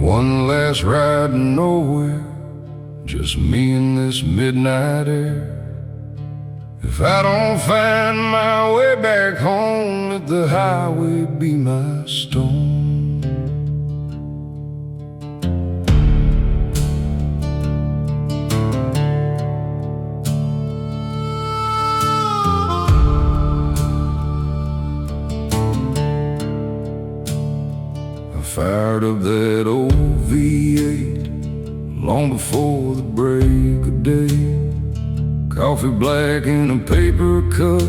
One last ride to nowhere, just me and this midnight air. If I don't find my way back home, let the highway be my stone. I fired up that old V8 long before the break of day. Coffee black in a paper cup,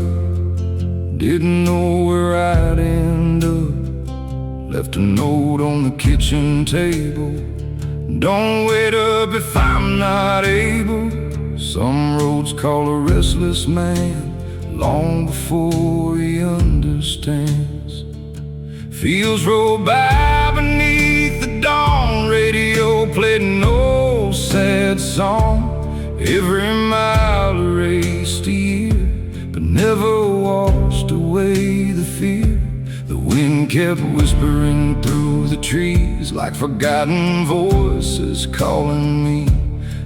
didn't know where I'd end up. Left a note on the kitchen table, don't wait up if I'm not able. Some roads call a restless man long before he understands. Fields roll by beneath the dawn, radio played an old sad song. Every mile erased a year, but never washed away the fear. The wind kept whispering through the trees like forgotten voices calling me.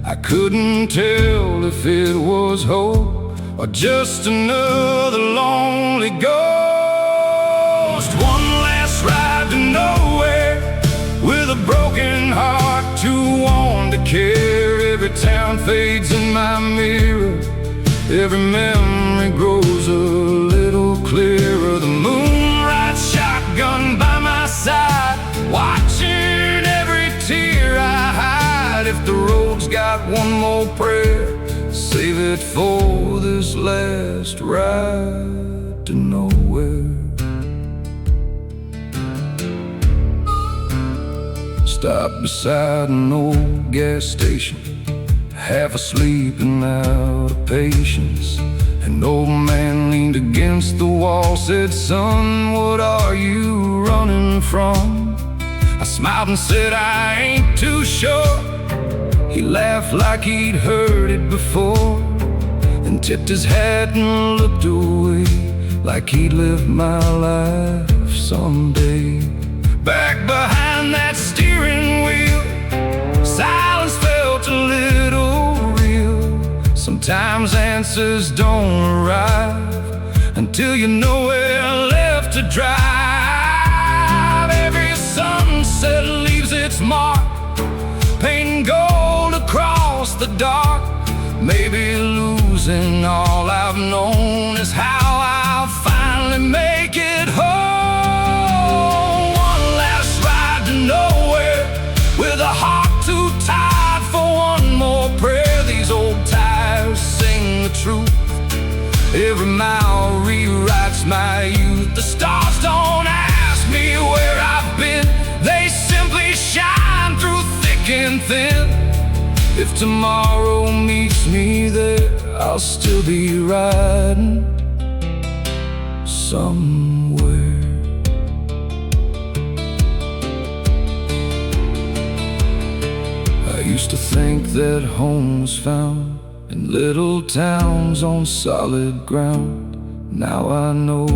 I couldn't tell if it was hope or just another lonely ghost. One last ride to nowhere, with a broken heart too worn to care. Every town fades in my mirror, every memory grows a little clearer. The moonlight shotgun by my side, watching every tear I hide. If the road's got one more prayer, save it for this last ride to nowhere. Stopped beside an old gas station, half asleep and out of patience. An old man leaned against the wall, said, "Son, what are you running from?" I smiled and said, "I ain't too sure." He laughed like he'd heard it before, and tipped his hat and looked away, like he'd live my life someday. Back behind that steering wheel, silence felt a little real. Sometimes answers don't arrive until you know where left to drive. Every sunset leaves its mark, painting gold across the dark. Maybe losing all I've known is how I'll finally make it home. One last ride to nowhere, with a heart too tired for one more prayer. These old tires sing the truth, every mile rewrites my youth. The stars don't ask me where I've been, they simply shine through thick and thin. If tomorrow meets me there, I'll still be riding somewhere. I used to think that home was found in little towns on solid ground. Now I know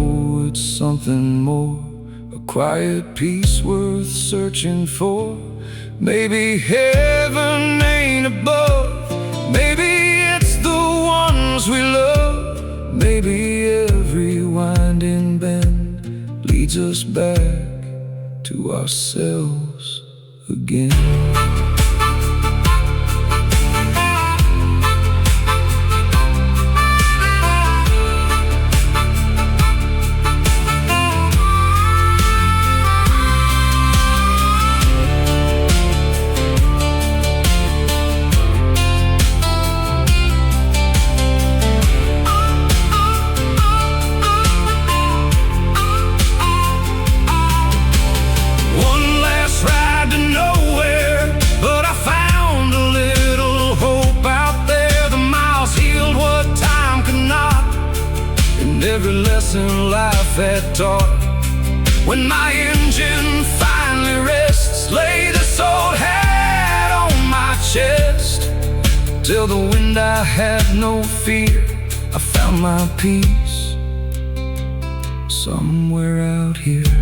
it's something more, a quiet peace worth searching for. Maybe heaven ain't above, maybe it's the ones we love. Maybe every winding bend leads us back to ourselves again. Every lesson life had taught. When my engine finally rests, lay this old hat on my chest. Till the wind I had no fear, I found my peace somewhere out here.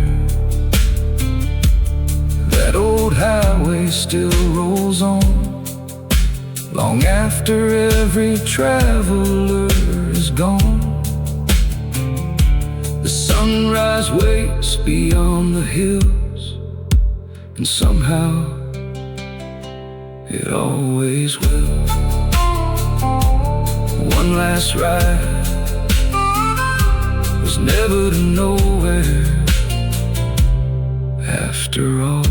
That old highway valley still rolls on, long after every traveler is gone. The sunrise waits beyond the hills, and somehow it always will. One last ride was never to nowhere after all.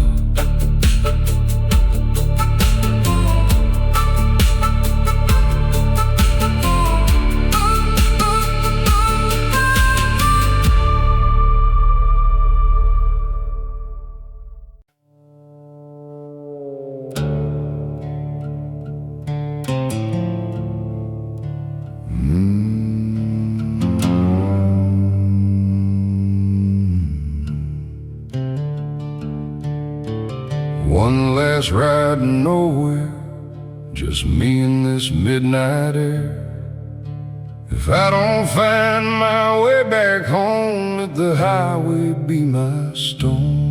One last ride to nowhere, just me and this midnight air. If I don't find my way back home, let the highway be my stone.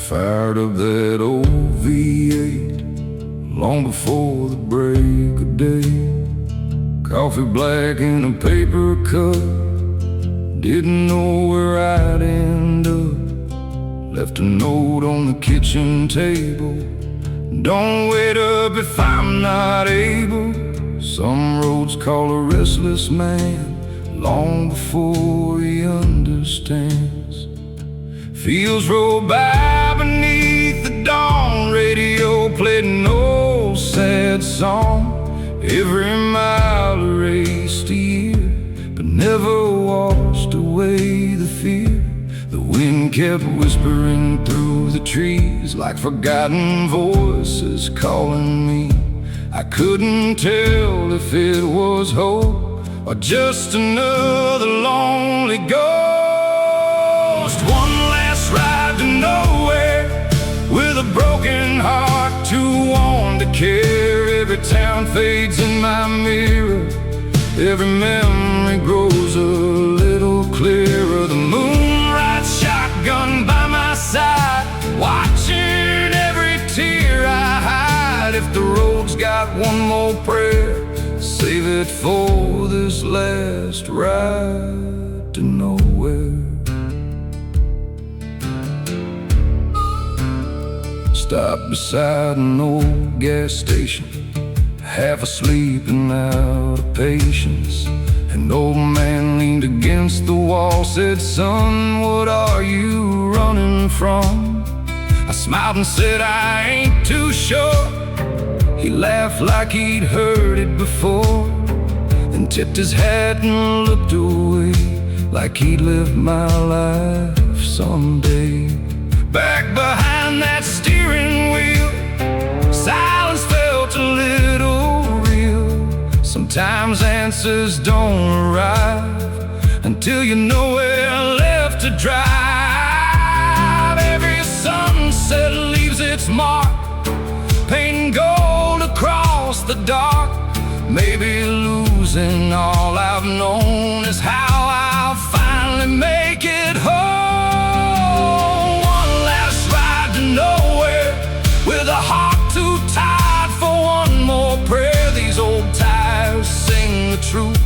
Fired up that old V8 long before the break of day. Coffee black in a paper cup, didn't know where I'd end up. Left a note on the kitchen table: don't wait up if I'm not able. Some roads call a restless man long before he understands. Fields roll by beneath the dawn, radio played an old sad song. Every mile erased a year, but never washed away the fear. The wind kept whispering through the trees like forgotten voices calling me. I couldn't tell if it was hope or just another lonely ghost. One last ride to nowhere, with a broken heart too worn to care. Every town fades in my mirror, every memory grows a little clearer. The moonlight shotgun by my side, watching every tear I hide. If the road's got one more prayer, save it for this last ride to nowhere. Stopped beside an old gas station, half asleep and out of patience. An old man leaned against the wall, said, "Son, what are you running from?" I smiled and said, "I ain't too sure." He laughed like he'd heard it before, then tipped his hat and looked away, like he'd lived my life someday. Back behind that steering wheel, silence felt a little real. Sometimes answers don't arrive until you know where left to drive. Every sunset leaves its mark, painting gold across the dark. Maybe losing all I've known is how I'll finally make it home. One last ride to nowhere, with a heart too tired for one more prayer. These old tires sing the truth,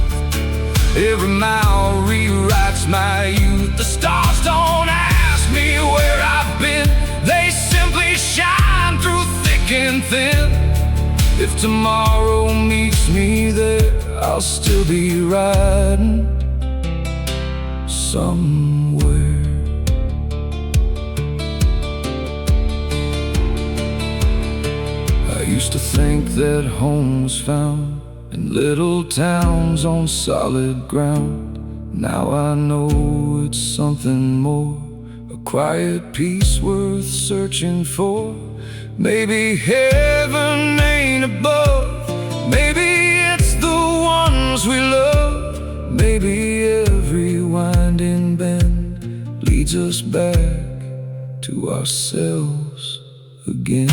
every mile rewrites my youth. The stars don't ask me where I've been, they simply shine through thick and thin. If tomorrow meets me there, I'll still be riding somewhere. I used to think that home was found in little towns on solid ground. Now I know it's something more, a quiet peace worth searching for. Maybe heaven ain't above, maybe it's the ones we love. Maybe every winding bend leads us back to ourselves again.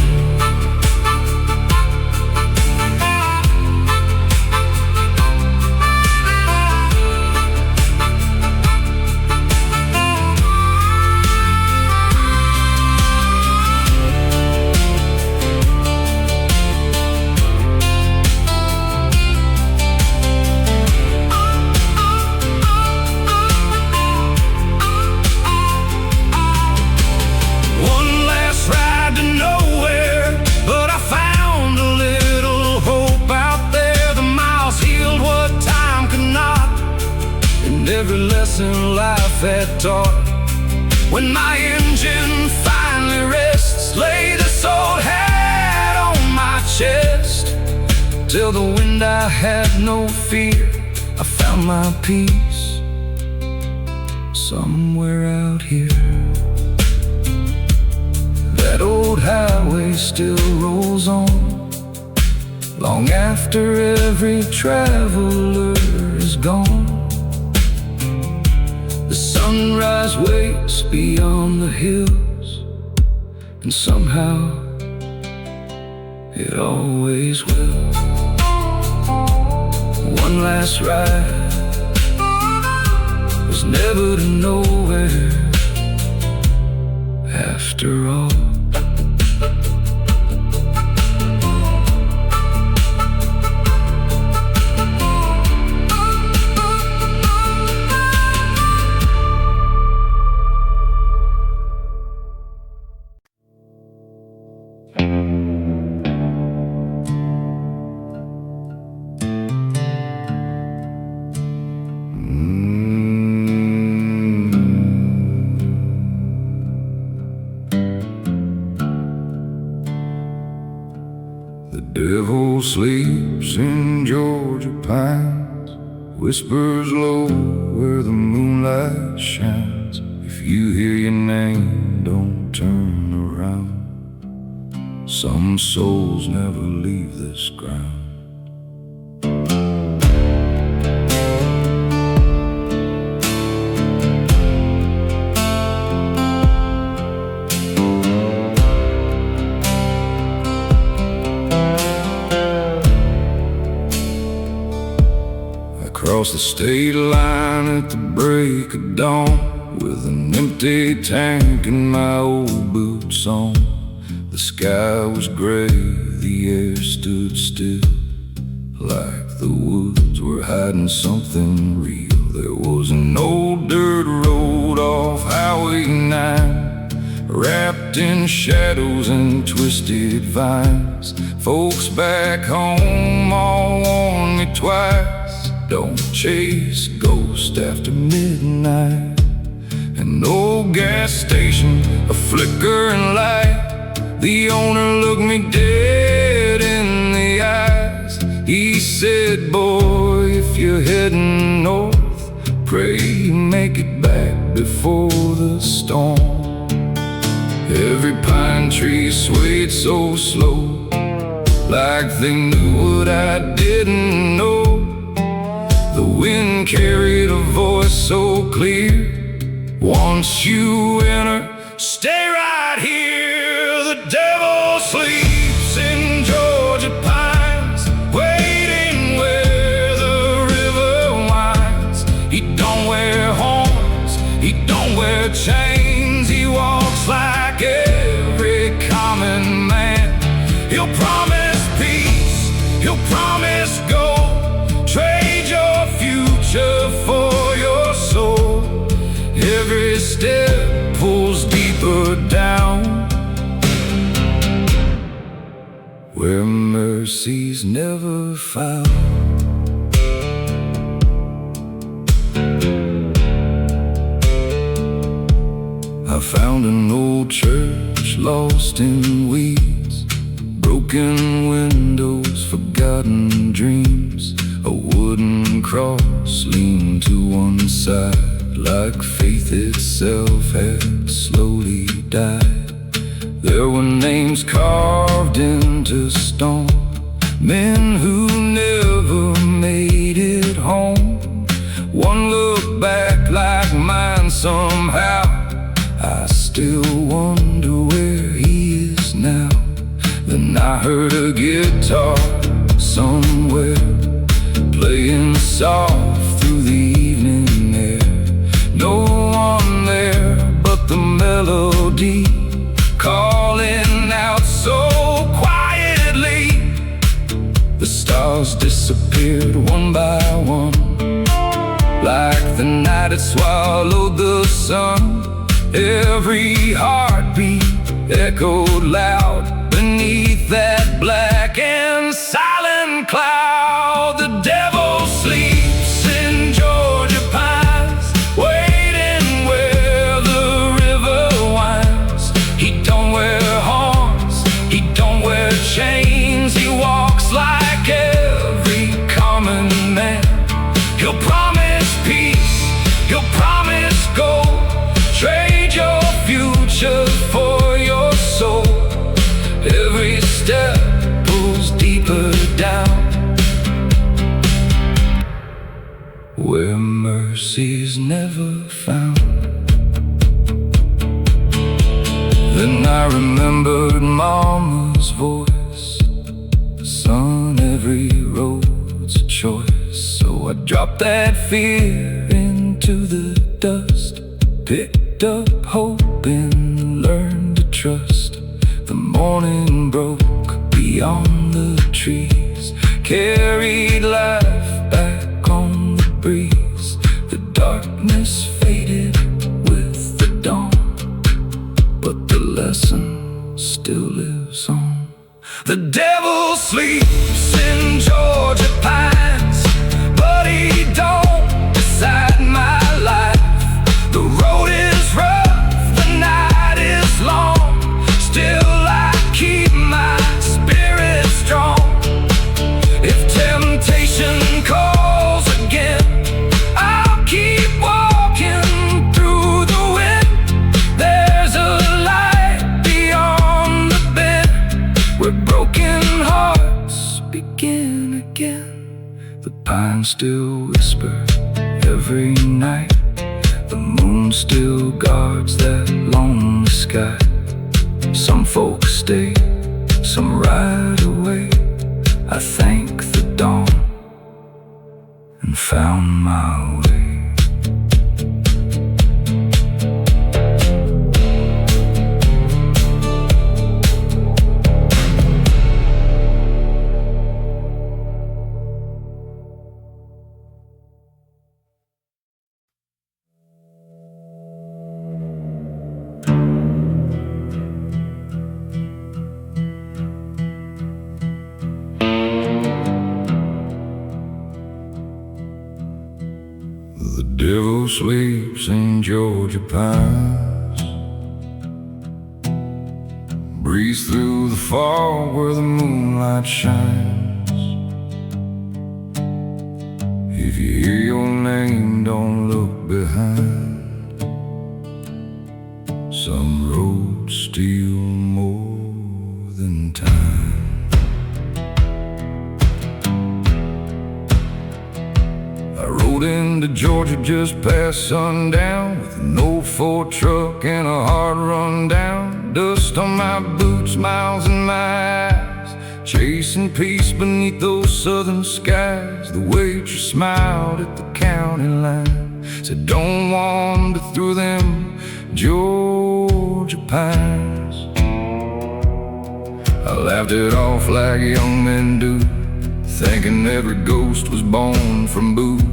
Every lesson life had taught. When my engine finally rests, lay this old hat on my chest. Till the wind I had no fear, I found my peace somewhere out here. That old highway still rolls on, long after every traveler is gone. The sunrise waits beyond the hills, and somehow it always will. One last ride was never to nowhere after all. The devil sleeps in Georgia pines, whispers low where the moonlight shines. If you hear your name, don't turn around. Some souls never leave this ground. Across the state line at the break of dawn, with an empty tank and my old boots on. The sky was gray, the air stood still, like the woods were hiding something real. There was an old dirt road off Highway 9, wrapped in shadows and twisted vines. Folks back home all warned me twice: don't chase ghosts after midnight. An old gas station, a flickering light. The owner looked me dead in the eyes. He said, boy, if you're heading north, pray you make it back before the storm. Every pine tree swayed so slow, like they knew what I didn't know. The wind carried a voice so clear: once you enter, stay right here. The devil sleeps in Georgia pines, waiting where the river winds. He don't wear horns, he don't wear chains. He walks like every common man. He'll promise peace, he'll promise gold, trade your future for your soul. Every step pulls deeper down, where mercy's never found. I found an old church lost in weeds, broken windows, forgotten dreams. A wooden cross leaned to one side, like faith itself had slowly died. There were names carved into stone, men who never made it home. One look back like mine somehow. I still wonder where he is now. heard a guitar somewhere playing soft through the evening air. No one there but the melody calling out so quietly. The stars disappeared one by one, like the night had swallowed the sun. Every heartbeat echoed loud beneath that black and silent cloud. The devil sleeps in Georgia pines, waiting where the river winds. He don't wear horns, he don't wear chains. He walks like every common man. He'll promise peace, he'll promise gold. Trade your future for your soul. Every step pulls deeper down, where mercy's never found. Then I remembered Mama's voice. Son, every road's a choice. So I dropped that fear into the dust, picked up hope and learned to trust. The morning broke beyond the trees, carried life back on the breeze. The darkness faded with the dawn, but the lesson still lives on. The devil sleeps in Georgia pines, but he don't decide my life. The road is rough, the night is long, still I keep my spirit strong. If temptation calls again, I'll keep walking through the wind. There's a light beyond the bend, where broken hearts begin again. The pines still whisper every night, the moon still guards that lonely sky. Some folks stay, some ride away. I thank the dawn and found my way. The devil sleeps in Georgia pines, breeze through the fog where the moonlight shines. If you hear your name, don't look behind. Some roads steal more than time. I rode into Georgia just past sundown, with an old Ford truck and a hard run down. Dust on my boots, miles in my eyes, chasing peace beneath those southern skies. The waitress smiled at the county line, said don't wander through them Georgia pines. I laughed it off like young men do, thinking every ghost was born from booze.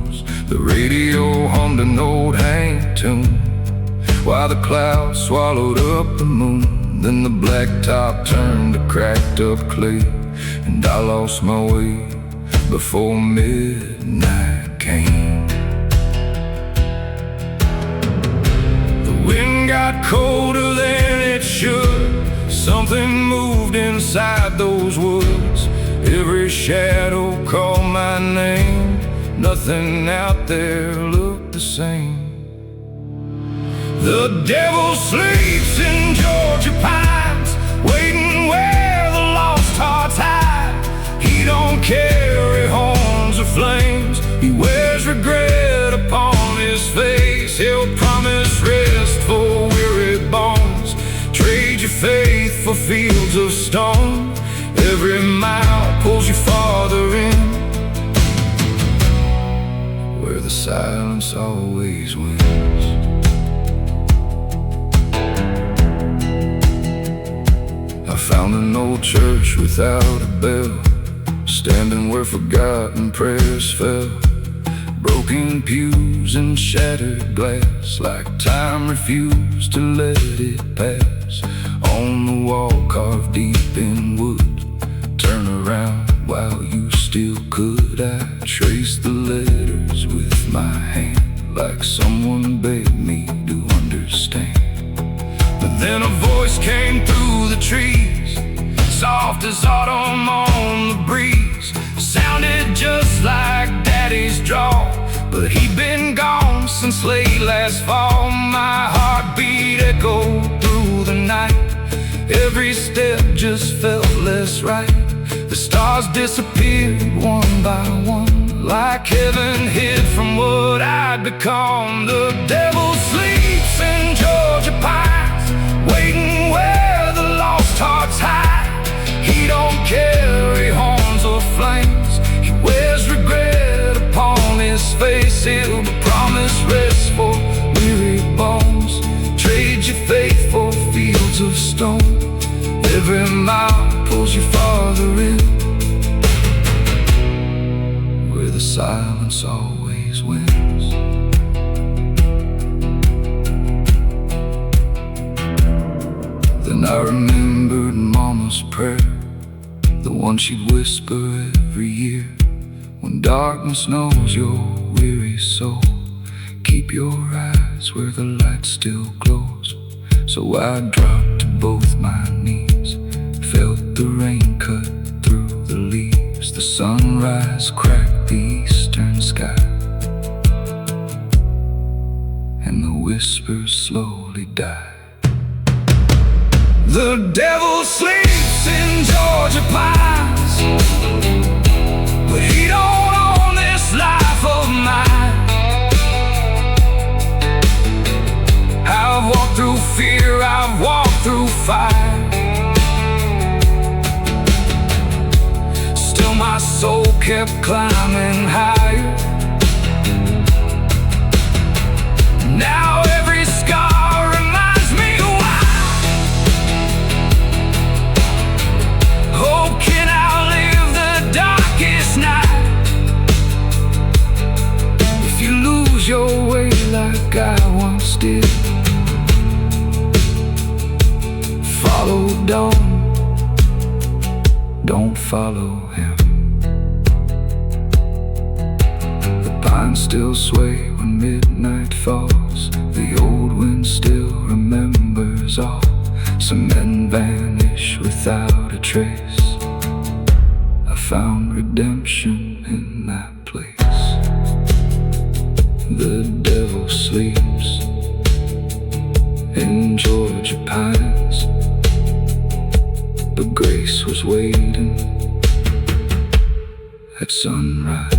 The radio hummed an old Hank tune, while the clouds swallowed up the moon. Then the blacktop turned to cracked up clay, and I lost my way before midnight came. The wind got colder than it should. Something moved inside those woods. Every shadow called my name. Nothing out there looked the same. The devil sleeps in Georgia pines, waiting where the lost hearts hide. He don't carry horns or flames, he wears regret upon his face. He'll promise rest for weary bones, trade your faith for fields of stone. Every mile pulls you farther in, where the silence always wins. I found an old church without a bell, standing where forgotten prayers fell. Broken pews and shattered glass, like time refused to let it pass. On the wall carved deep in wood, turn around while you still could. I traced the letters with my hand, like someone begged me to understand. But then a voice came through the trees, soft as autumn on the breeze. Sounded just like Daddy's drawl, but he'd been gone since late last fall. My heartbeat echoed through the night, every step just felt less right. The stars disappeared one by one, like heaven hid from what I'd become. The devil sleeps in Georgia pines, waiting where the lost hearts hide. He don't carry horns or flames, he wears regret upon his face. He'll promise rest for weary bones, trade your faith for fields of stone. Every mile pulls you farther in, where the silence always wins. Then I remembered Mama's prayer, the one she'd whisper every year. When darkness knows your weary soul, keep your eyes where the light still glows. So I dropped to both my knees, felt the rain cut through the leaves. The sunrise cracked the eastern sky, and the whispers slowly died. The devil sleeps in Georgia pines, but he don't own this life of mine. I've walked through fear, I've walked through fire. Still my soul kept climbing higher. Now every scar reminds me why. Hope can outlive the darkest night. If you lose your way like I once did, follow dawn, don't follow him. The pines still sway when midnight falls, the old wind still remembers all. Some men vanish without a trace, I found redemption in that place. The devil sleeps in Georgia pines, but grace was waiting at sunrise.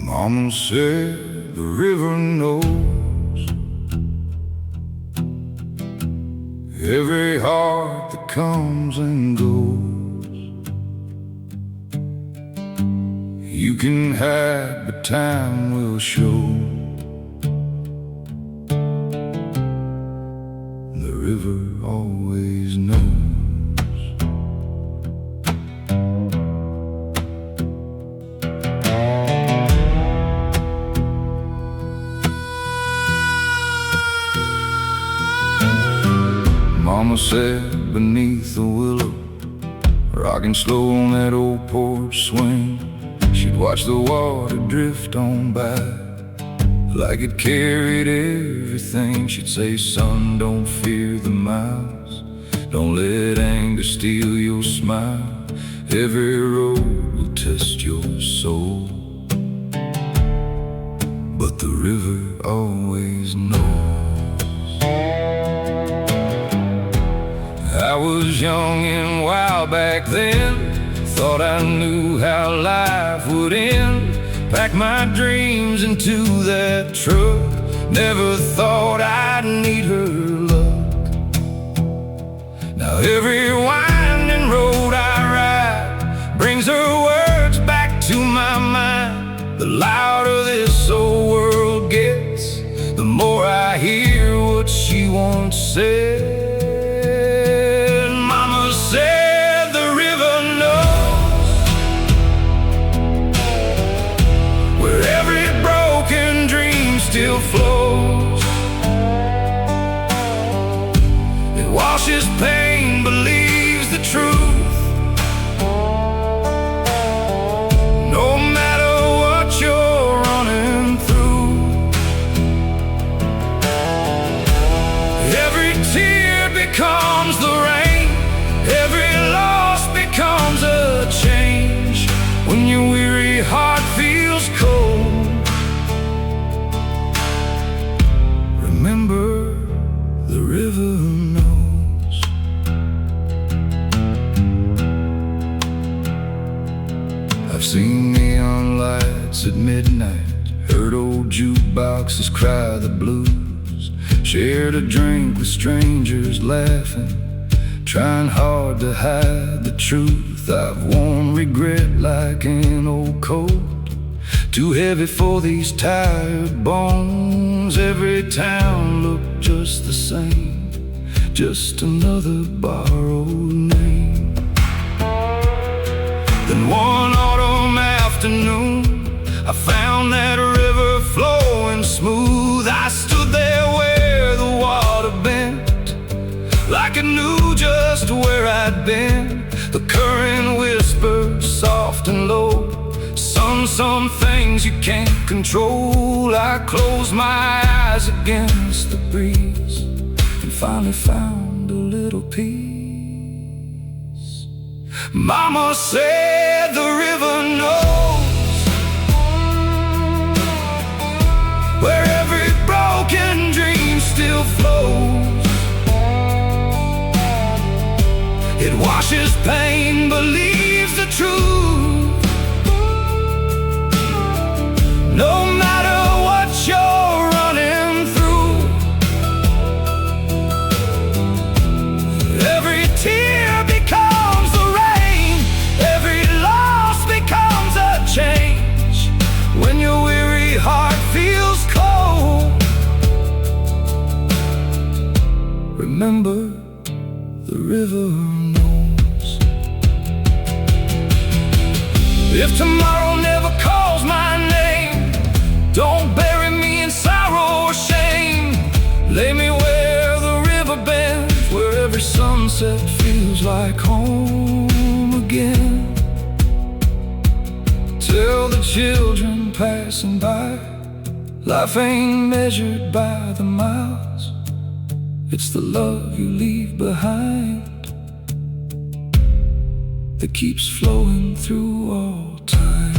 Mama said the river knows every heart that comes and goes. You can hide, but time will show. The river always knows. Mama said beneath the willow, rocking slow on that old porch swing, she'd watch the water drift on by like it carried everything. She'd say, son, don't fear the miles, don't let anger steal your smile. Every road will test your soul, river always knows. I was young and wild back then, thought I knew how life would end. Packed my dreams into that truck, never thought I'd need her luck. Now every winding road I ride brings her words back to my mind. The louder this old world gets, the more I hear what she once said. Mama said the river knows where every broken dream still flows. It washes pain, believes the truth. No matter what you're running through, every tear becomes the rain, every loss becomes a change. When your weary heart feels cold, remember the river knows. I've seen neon lights at midnight, heard old jukeboxes cry the blues, shared a drink with strangers laughing, trying hard to hide the truth. I've worn regret like an old coat, too heavy for these tired bones. Every town looked just the same, just another borrowed name. Then one autumn afternoon, I found that river flowing smooth. I stood there where the water bent, like I knew just where I'd been. The current whispered soft and low, some things you can't control. I closed my eyes against the breeze and finally found a little peace. Mama said the river knows where every broken dream still flows. It washes pain, believes the truth. No matter what you're running through, every tear becomes the rain, every loss becomes a change. When your weary heart feels cold, remember the river knows. If tomorrow never calls my name, don't bury me in sorrow or shame. Lay me where the river bends, where every sunset feels like home again. Tell the children passing by, life ain't measured by the miles. It's the love you leave behind that keeps flowing through all time.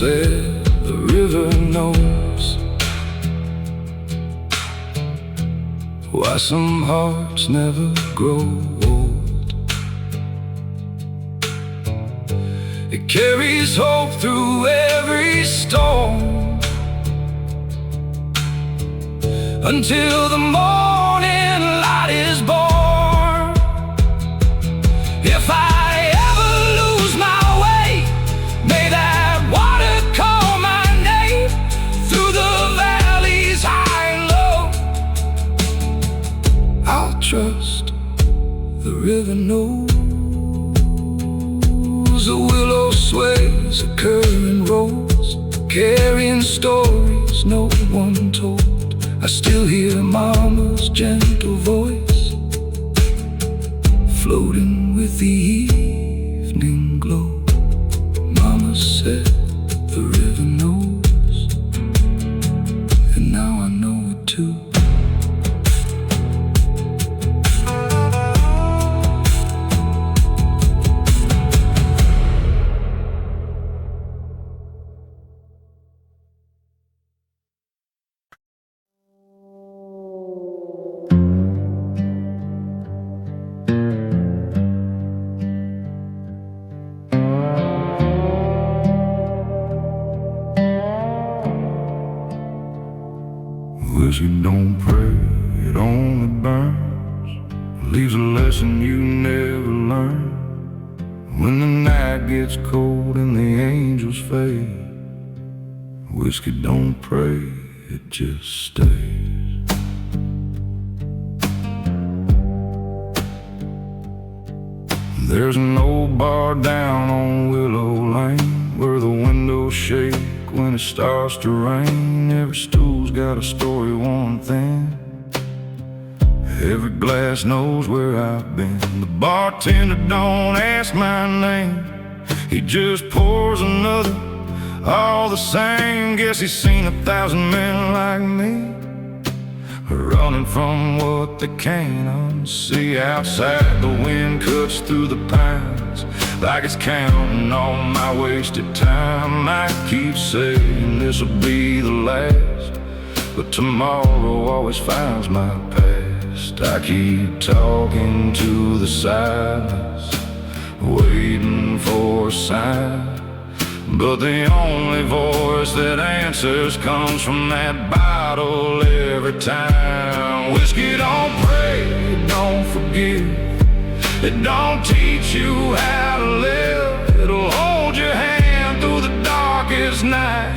Said the river knows why some hearts never grow old. It carries hope through every storm until the morning light is born. If I trust the river knows. A willow sways, a current rolls, carrying stories no one told. I still hear Mama's gentle voice floating with the evening glow. Mama said the river knows, and now I know it too. Whiskey don't pray, it only burns, leaves a lesson you never learn. When the night gets cold and the angels fade, whiskey don't pray, it just stays. There's an old bar down on Willow Lane where the windows shake when it starts to rain. Every stool's got a story worn thin, every glass knows where I've been. The bartender don't ask my name, he just pours another, all the same. Guess he's seen 1,000 men like me, running from what they can't unsee. Outside the wind cuts through the pines like it's counting on my wasted time. I keep saying this'll be the last, but tomorrow always finds my past. I keep talking to the silence, waiting for a sign, but the only voice that answers comes from that bottle every time. Whiskey don't pray, it don't forgive, it don't teach you how to live. It'll hold your hand through the darkest night,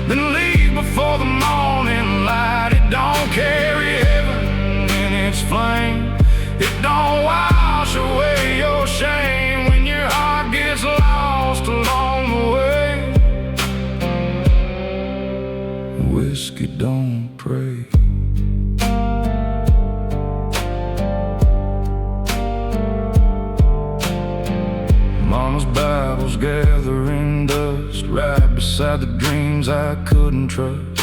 then leave before the morning light. It don't carry heaven in its flame, it don't wash away your shame when your heart gets lost along the way. Whiskey don't pray. Mama's Bible's gathering dust right beside the dreams I couldn't trust.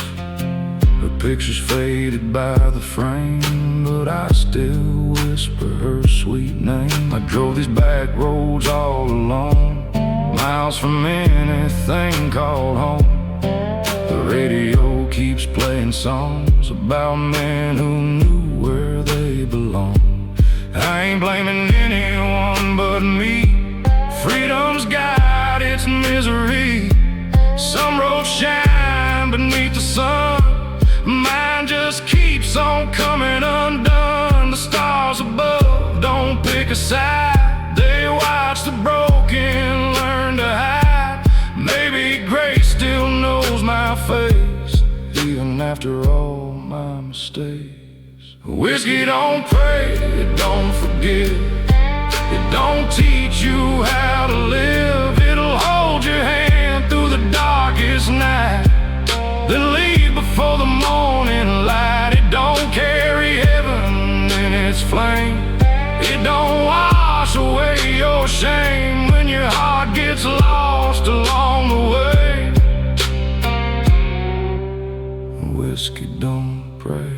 Her picture's faded by the frame, but I still whisper her sweet name. I drove these back roads all alone, miles from anything called home. The radio keeps playing songs about men who knew where they belong. I ain't blaming anyone but me, freedom's got its misery. Some roads shine beneath the sun, mine just keeps on coming undone. The stars above don't pick a side, they watch the broken learn to hide. Maybe grace still knows my face, even after all my mistakes. Whiskey don't pray, it don't forgive, it don't teach you how to live. It'll hold your hand through the darkest night, then leave before the morning light. It don't carry heaven in its flame, it don't wash away your shame when your heart gets lost along the way. Whiskey don't pray.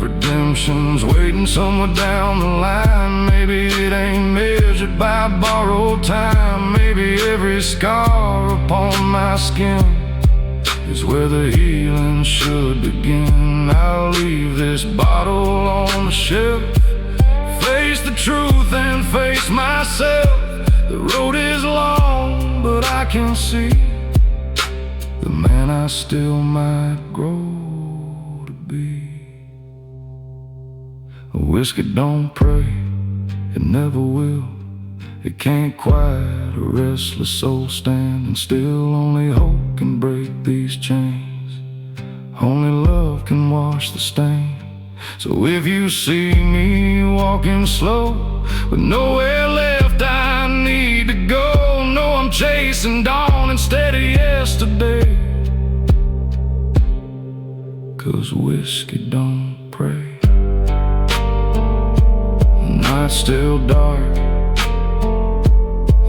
Redemption's waiting somewhere down the line. Maybe it ain't measured by borrowed time. Maybe every scar upon my skin is where the healing should begin. I'll leave this bottle on the shelf, face the truth and face myself. The road is long, but I can see the man I still might grow to be. Whiskey don't pray, it never will. It can't quiet a restless soul standing still. Only hope can break these chains, only love can wash the stain. So if you see me walking slow with nowhere left I need to go, know I'm chasing dawn and 'cause whiskey don't pray. The night's still dark,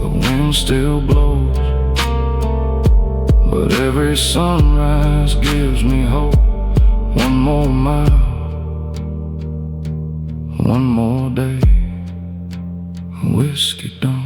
the wind still blows, but every sunrise gives me hope. One more mile, one more day, whiskey don't